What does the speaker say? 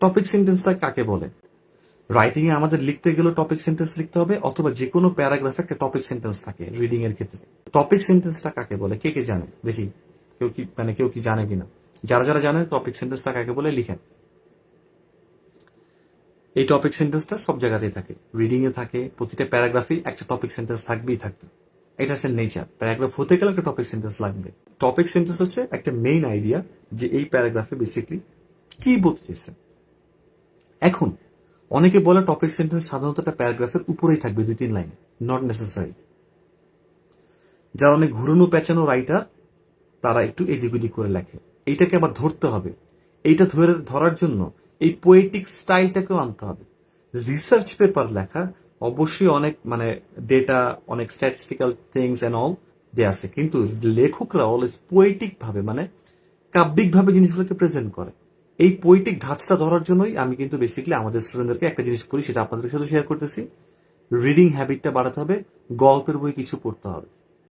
Topic সেন্টেন্সটা কাকে বলে? রাইটিং এ আমাদের লিখতে গেলে টপিক সেন্টেন্স লিখতে হবে, অথবা যে কোনো প্যারাগ্রাফে একটা টপিক সেন্টেন্স থাকে রিডিং এর ক্ষেত্রে। টপিক সেন্টেন্সটা কাকে বলে কে কে জানে দেখি, কেউ কি জানে কিনা? যারা যারা জানেন টপিক সেন্টেন্সটা কাকে বলে লিখেন। এই টপিক সেন্টেন্সটা সব জায়গাতেই থাকে, রিডিং এ থাকে, প্রতিটা প্যারাগ্রাফে একটা টপিক সেন্টেন্স থাকবেই থাকবে। এটা হচ্ছে নেচার, প্যারাগ্রাফ হতে গেলে একটা টপিক সেন্টেন্স লাগবে। টপিক সেন্টেন্স হচ্ছে একটা মেইন আইডিয়া যে এই প্যারাগ্রাফে বেসিক্যালি কি বলতে চেয়েছে। এখন অনেকে বলে টপিক সেন্টেন্স সাধারণত একটা প্যারাগ্রাফের উপরেই থাকবে 2-3 লাইনে, নট নেসেসারি। যারা অনেক ঘুরানো পেঁচানো রাইটার তারা একটু এদিক ওদিক করে লেখে, এইটাকে আবার ধরতে হবে। এইটা ধরার জন্য এই পোয়েটিক স্টাইলটাকেও আনতে হবে। রিসার্চ পেপার লেখা অবশ্যই অনেক ডেটা, অনেক স্ট্যাটিস্টিক্যাল থিংস এন্ড অল দেয়া আছে, কিন্তু লেখকরা অলওয়েজ পোয়েটিক ভাবে কাব্যিক ভাবে জিনিসগুলোকে প্রেজেন্ট করে। এই পোয়েটিক ধাঁচটা ধরার জন্যই আমি কিন্তু বেসিক্যালি আমাদের স্টুডেন্টদেরকে একটা জিনিস করি, সেটা আপনাদের সাথে শেয়ার করতেছি। রিডিং হ্যাবিটটা বাড়াতে হবে, গল্পের বই কিছু পড়তে হবে।